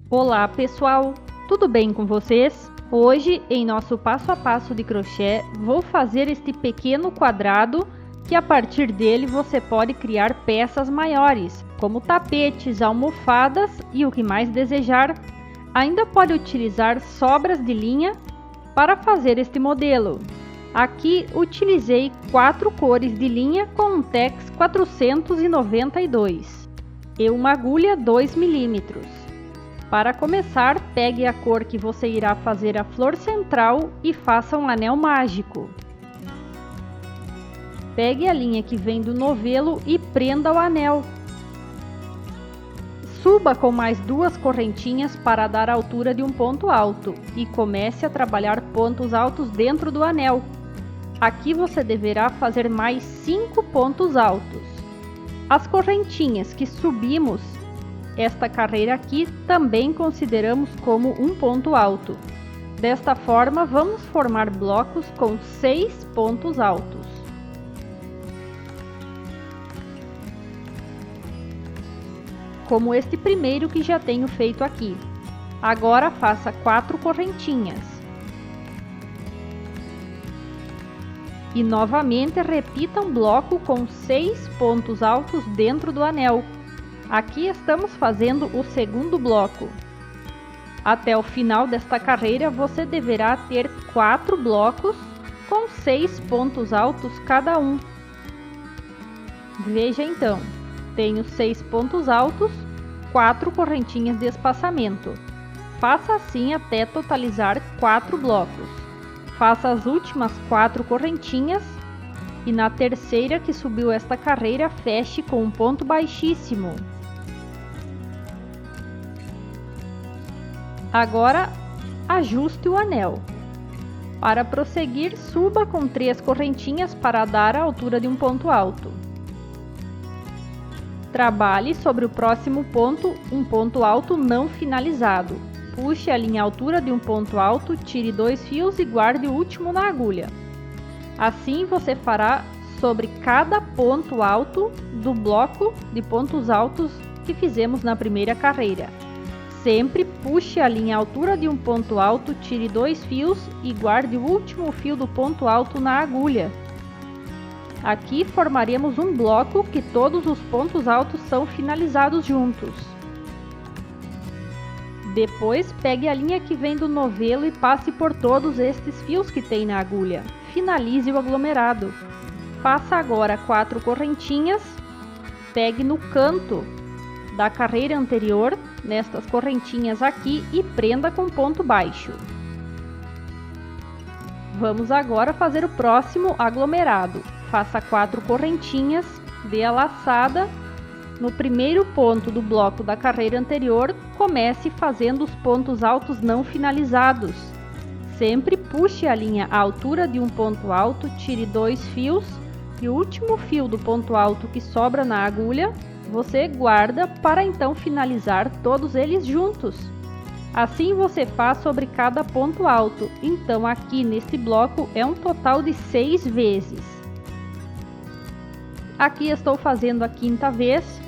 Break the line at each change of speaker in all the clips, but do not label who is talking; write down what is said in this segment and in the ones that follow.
Olá pessoal, tudo bem com vocês? Hoje, em nosso passo a passo de crochê, vou fazer este pequeno quadrado que a partir dele você pode criar peças maiores, como tapetes, almofadas e o que mais desejar. Ainda pode utilizar sobras de linha para fazer este modelo. Aqui utilizei 4 cores de linha com um Tex 492 e uma agulha 2 mm. Para começar, pegue a cor que você irá fazer a flor central e faça um anel mágico. Pegue a linha que vem do novelo e prenda o anel. Suba com mais 2 correntinhas para dar a altura de um ponto alto e comece a trabalhar pontos altos dentro do anel. Aqui você deverá fazer mais 5 pontos altos. As correntinhas que subimos esta carreira aqui também consideramos como um ponto alto. Desta forma, vamos formar blocos com 6 pontos altos. Como este primeiro que já tenho feito aqui. Agora faça 4 correntinhas. E novamente repita um bloco com 6 pontos altos dentro do anel. Aqui estamos fazendo o segundo bloco. Até o final desta carreira você deverá ter 4 blocos com 6 pontos altos cada um. Veja então, tenho 6 pontos altos, 4 correntinhas de espaçamento. Faça assim até totalizar 4 blocos. Faça as últimas 4 correntinhas e na terceira que subiu esta carreira feche com um ponto baixíssimo. Agora, ajuste o anel. Para prosseguir, suba com 3 correntinhas para dar a altura de um ponto alto. Trabalhe sobre o próximo ponto, um ponto alto não finalizado. Puxe a linha à altura de um ponto alto, tire 2 fios e guarde o último na agulha. Assim, você fará sobre cada ponto alto do bloco de pontos altos que fizemos na primeira carreira. Sempre puxe a linha à altura de um ponto alto, tire 2 fios e guarde o último fio do ponto alto na agulha. Aqui formaremos um bloco que todos os pontos altos são finalizados juntos. Depois, pegue a linha que vem do novelo e passe por todos estes fios que tem na agulha. Finalize o aglomerado. Faça agora 4 correntinhas, pegue no canto da carreira anterior, nestas correntinhas aqui, e prenda com ponto baixo. Vamos agora fazer o próximo aglomerado. Faça 4 correntinhas, dê a laçada. No primeiro ponto do bloco da carreira anterior, comece fazendo os pontos altos não finalizados. Sempre puxe a linha à altura de um ponto alto, tire 2 fios e o último fio do ponto alto que sobra na agulha, você guarda para então finalizar todos eles juntos. Assim você faz sobre cada ponto alto. Então aqui neste bloco é um total de 6 vezes. Aqui estou fazendo a 5ª vez.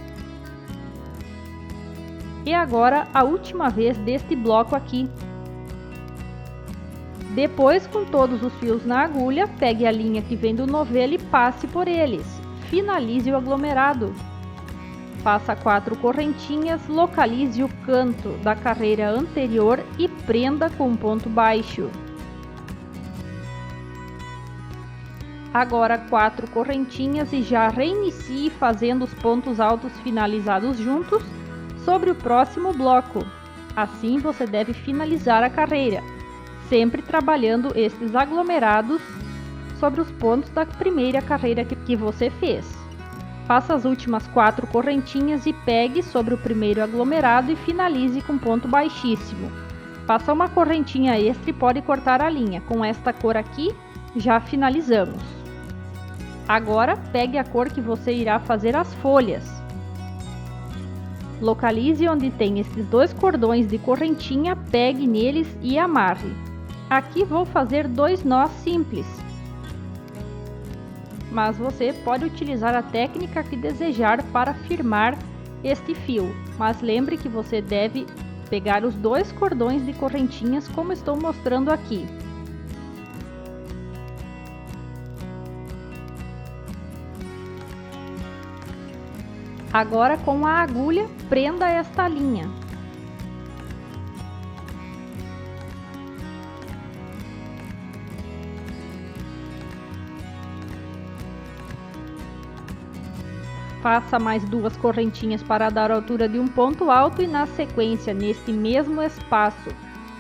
E agora a última vez deste bloco aqui. Depois, com todos os fios na agulha, pegue a linha que vem do novelo e passe por eles. Finalize o aglomerado. Faça 4 correntinhas, localize o canto da carreira anterior e prenda com um ponto baixo. Agora 4 correntinhas e já reinicie fazendo os pontos altos finalizados juntos sobre o próximo bloco. Assim você deve finalizar a carreira, sempre trabalhando estes aglomerados sobre os pontos da primeira carreira que você fez. Faça as últimas 4 correntinhas e pegue sobre o primeiro aglomerado e finalize com ponto baixíssimo. Faça uma correntinha extra e pode cortar a linha. Com esta cor aqui, já finalizamos. Agora, pegue a cor que você irá fazer as folhas. Localize onde tem esses 2 cordões de correntinha, pegue neles e amarre. Aqui vou fazer 2 nós simples. Mas você pode utilizar a técnica que desejar para firmar este fio, mas lembre que você deve pegar os 2 cordões de correntinhas como estou mostrando aqui. Agora, com a agulha, prenda esta linha. Faça mais 2 correntinhas para dar a altura de um ponto alto e, na sequência, neste mesmo espaço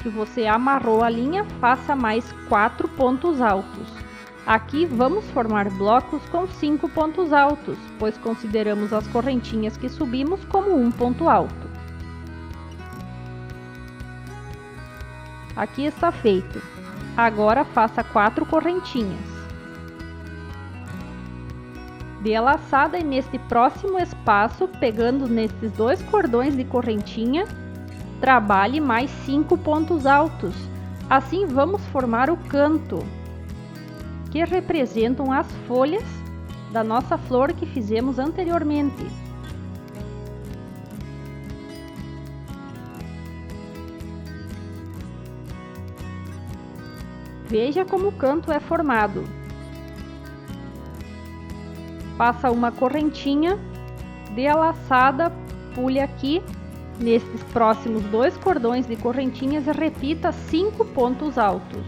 que você amarrou a linha, faça mais 4 pontos altos. Aqui vamos formar blocos com 5 pontos altos, pois consideramos as correntinhas que subimos como um ponto alto. Aqui está feito. Agora faça 4 correntinhas. Dê a laçada e neste próximo espaço, pegando nesses 2 cordões de correntinha, trabalhe mais 5 pontos altos. Assim vamos formar o canto, que representam as folhas da nossa flor que fizemos anteriormente. Veja como o canto é formado. Faça uma correntinha, dê a laçada, pule aqui, nestes próximos 2 cordões de correntinhas, repita 5 pontos altos.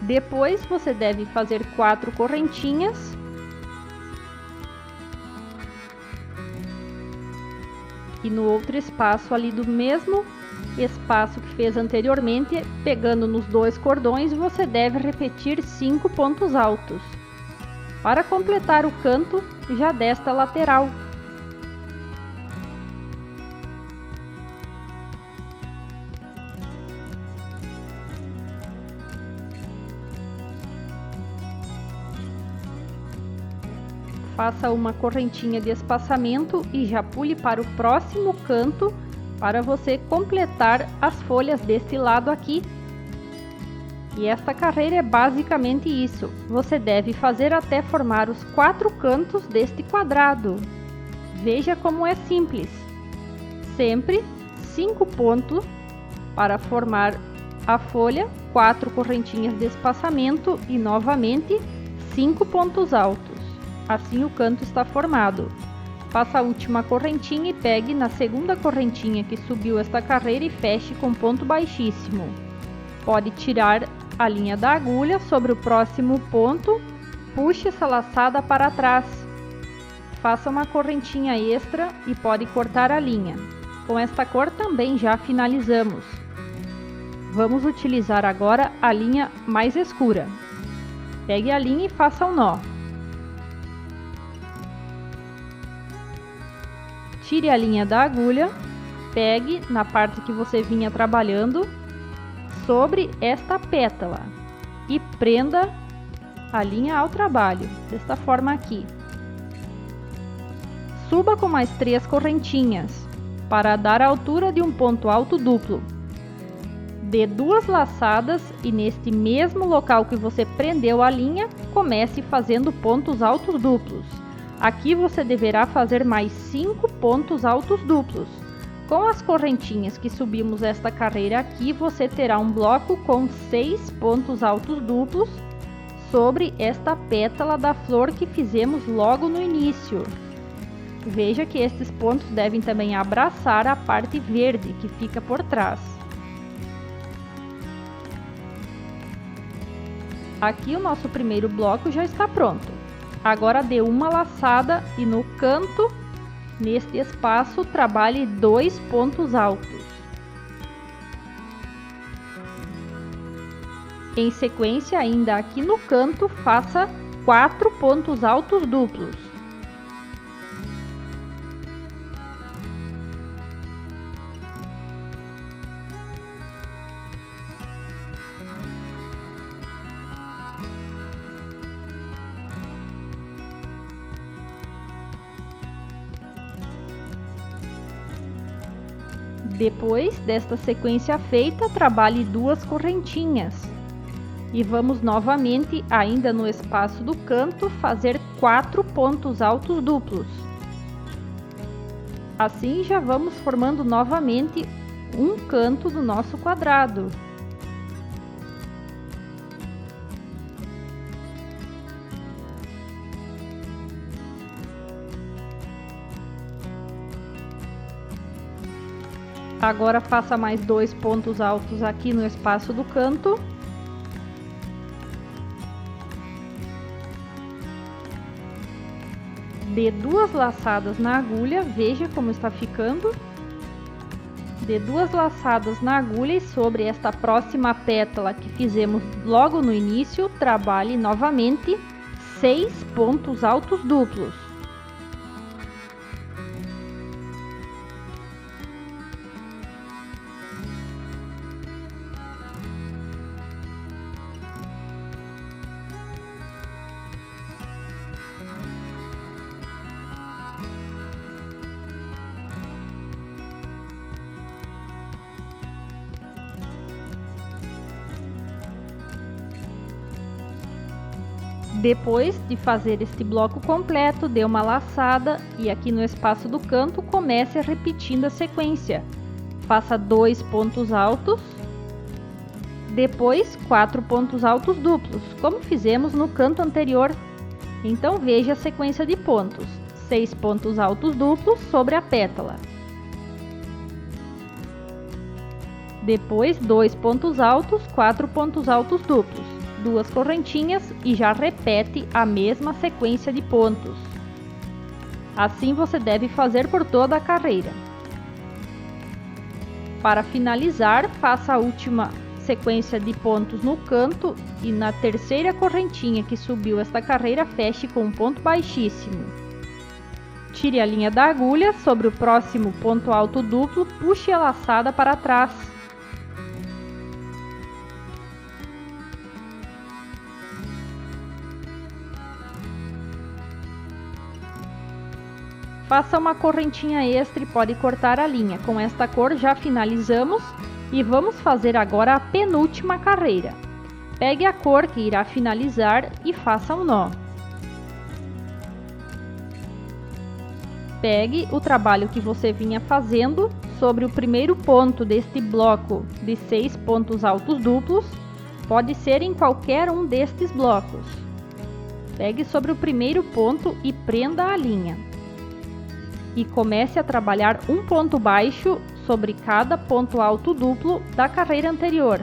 Depois você deve fazer 4 correntinhas e no outro espaço ali do mesmo espaço que fez anteriormente, pegando nos 2 cordões, você deve repetir 5 pontos altos para completar o canto já desta lateral. Faça uma correntinha de espaçamento e já pule para o próximo canto para você completar as folhas deste lado aqui. E esta carreira é basicamente isso. Você deve fazer até formar os 4 cantos deste quadrado. Veja como é simples. Sempre 5 pontos para formar a folha, 4 correntinhas de espaçamento e novamente 5 pontos altos. Assim o canto está formado. Faça a última correntinha e pegue na segunda correntinha que subiu esta carreira e feche com ponto baixíssimo. Pode tirar a linha da agulha sobre o próximo ponto, puxe essa laçada para trás. Faça uma correntinha extra e pode cortar a linha. Com esta cor também já finalizamos. Vamos utilizar agora a linha mais escura. Pegue a linha e faça um nó. Tire a linha da agulha, pegue na parte que você vinha trabalhando sobre esta pétala e prenda a linha ao trabalho, desta forma aqui. Suba com mais 3 correntinhas para dar a altura de um ponto alto duplo. Dê 2 laçadas e neste mesmo local que você prendeu a linha, comece fazendo pontos altos duplos. Aqui você deverá fazer mais 5 pontos altos duplos. Com as correntinhas que subimos esta carreira aqui, você terá um bloco com 6 pontos altos duplos sobre esta pétala da flor que fizemos logo no início. Veja que estes pontos devem também abraçar a parte verde que fica por trás. Aqui o nosso primeiro bloco já está pronto. Agora dê uma laçada e no canto, neste espaço, trabalhe 2 pontos altos. Em sequência, ainda aqui no canto, faça 4 pontos altos duplos. Depois desta sequência feita, trabalhe 2 correntinhas. E vamos novamente, ainda no espaço do canto, fazer 4 pontos altos duplos. Assim já vamos formando novamente um canto do nosso quadrado. Agora faça mais 2 pontos altos aqui no espaço do canto. Dê 2 laçadas na agulha, veja como está ficando. Dê 2 laçadas na agulha e sobre esta próxima pétala que fizemos logo no início, trabalhe novamente 6 pontos altos duplos. Depois de fazer este bloco completo, dê uma laçada e aqui no espaço do canto comece repetindo a sequência. Faça 2 pontos altos, depois 4 pontos altos duplos, como fizemos no canto anterior. Então veja a sequência de pontos: 6 pontos altos duplos sobre a pétala. Depois 2 pontos altos, 4 pontos altos duplos. 2 correntinhas e já repete a mesma sequência de pontos. Assim você deve fazer por toda a carreira. Para finalizar, faça a última sequência de pontos no canto e na terceira correntinha que subiu esta carreira, feche com um ponto baixíssimo. Tire a linha da agulha, sobre o próximo ponto alto duplo, puxe a laçada para trás. Faça uma correntinha extra e pode cortar a linha. Com esta cor já finalizamos e vamos fazer agora a penúltima carreira. Pegue a cor que irá finalizar e faça um nó. Pegue o trabalho que você vinha fazendo sobre o primeiro ponto deste bloco de 6 pontos altos duplos. Pode ser em qualquer um destes blocos. Pegue sobre o primeiro ponto e prenda a linha. E comece a trabalhar um ponto baixo sobre cada ponto alto duplo da carreira anterior.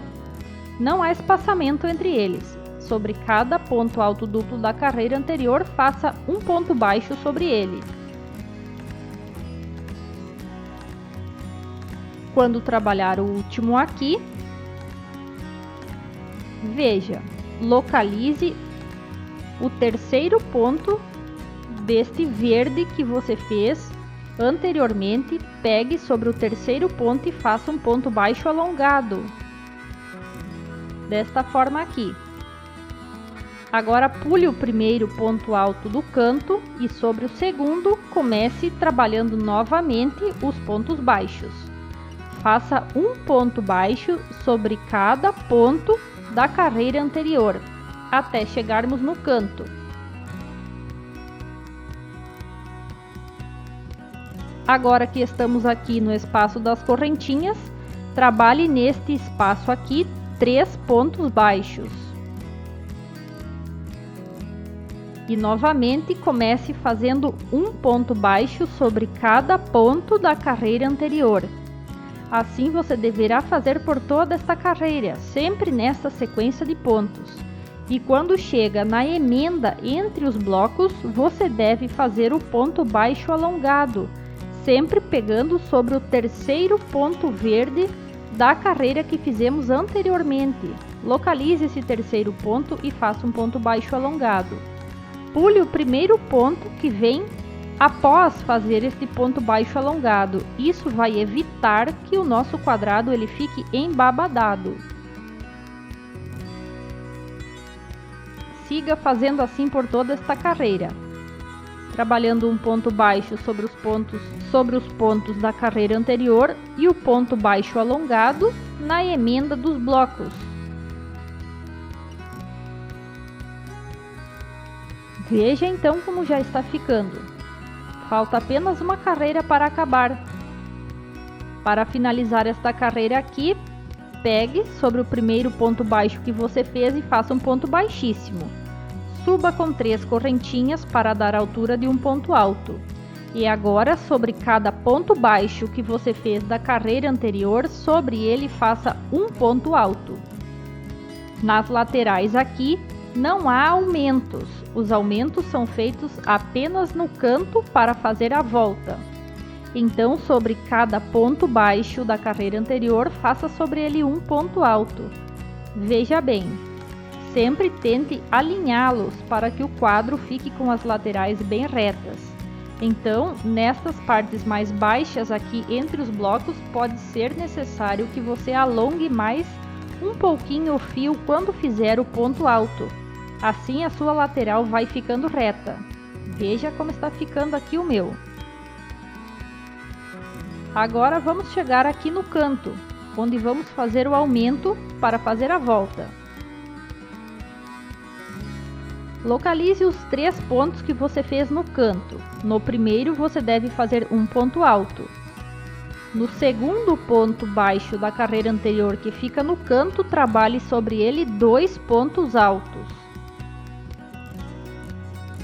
Não há espaçamento entre eles. Sobre cada ponto alto duplo da carreira anterior, faça um ponto baixo sobre ele. Quando trabalhar o último aqui, veja, localize o terceiro ponto deste verde que você fez anteriormente, pegue sobre o terceiro ponto e faça um ponto baixo alongado. Desta forma aqui. Agora pule o primeiro ponto alto do canto e sobre o segundo comece trabalhando novamente os pontos baixos. Faça um ponto baixo sobre cada ponto da carreira anterior, até chegarmos no canto. Agora que estamos aqui no espaço das correntinhas, trabalhe neste espaço aqui 3 pontos baixos. E novamente comece fazendo um ponto baixo sobre cada ponto da carreira anterior. Assim você deverá fazer por toda esta carreira, sempre nesta sequência de pontos. E quando chega na emenda entre os blocos, você deve fazer o ponto baixo alongado, sempre pegando sobre o terceiro ponto verde da carreira que fizemos anteriormente. Localize esse terceiro ponto e faça um ponto baixo alongado. Pule o primeiro ponto que vem após fazer este ponto baixo alongado. Isso vai evitar que o nosso quadrado ele fique embabadado. Siga fazendo assim por toda esta carreira. trabalhando um ponto baixo sobre os pontos da carreira anterior e o ponto baixo alongado na emenda dos blocos. Veja então como já está ficando. Falta apenas uma carreira para acabar. Para finalizar esta carreira aqui, pegue sobre o primeiro ponto baixo que você fez e faça um ponto baixíssimo. Suba com 3 correntinhas para dar a altura de um ponto alto. E agora, sobre cada ponto baixo que você fez da carreira anterior, sobre ele faça um ponto alto. Nas laterais aqui, não há aumentos. Os aumentos são feitos apenas no canto para fazer a volta. Então, sobre cada ponto baixo da carreira anterior, faça sobre ele um ponto alto. Veja bem, sempre tente alinhá-los para que o quadro fique com as laterais bem retas. Então, nestas partes mais baixas aqui entre os blocos, pode ser necessário que você alongue mais um pouquinho o fio quando fizer o ponto alto. Assim a sua lateral vai ficando reta. Veja como está ficando aqui o meu. Agora vamos chegar aqui no canto, onde vamos fazer o aumento para fazer a volta. Localize os 3 pontos que você fez no canto. No primeiro você deve fazer um ponto alto. No segundo ponto baixo da carreira anterior que fica no canto, trabalhe sobre ele 2 pontos altos.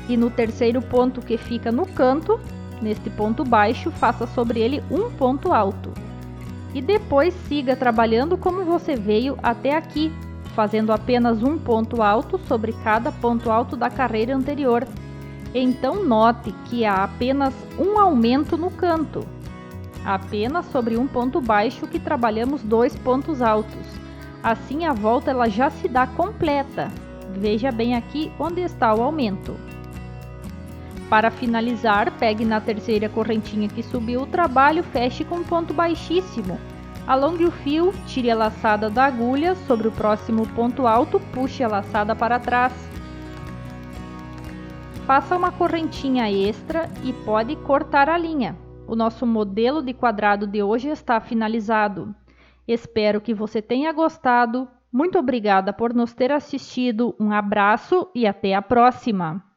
E no terceiro ponto que fica no canto, neste ponto baixo, faça sobre ele um ponto alto. E depois siga trabalhando como você veio até aqui, fazendo apenas um ponto alto sobre cada ponto alto da carreira anterior. Então note que há apenas um aumento no canto. Apenas sobre um ponto baixo que trabalhamos 2 pontos altos. Assim a volta ela já se dá completa. Veja bem aqui onde está o aumento. Para finalizar, pegue na terceira correntinha que subiu o trabalho, feche com um ponto baixíssimo. Alongue o fio, tire a laçada da agulha, sobre o próximo ponto alto, puxe a laçada para trás. Faça uma correntinha extra e pode cortar a linha. O nosso modelo de quadrado de hoje está finalizado. Espero que você tenha gostado. Muito obrigada por nos ter assistido. Um abraço e até a próxima!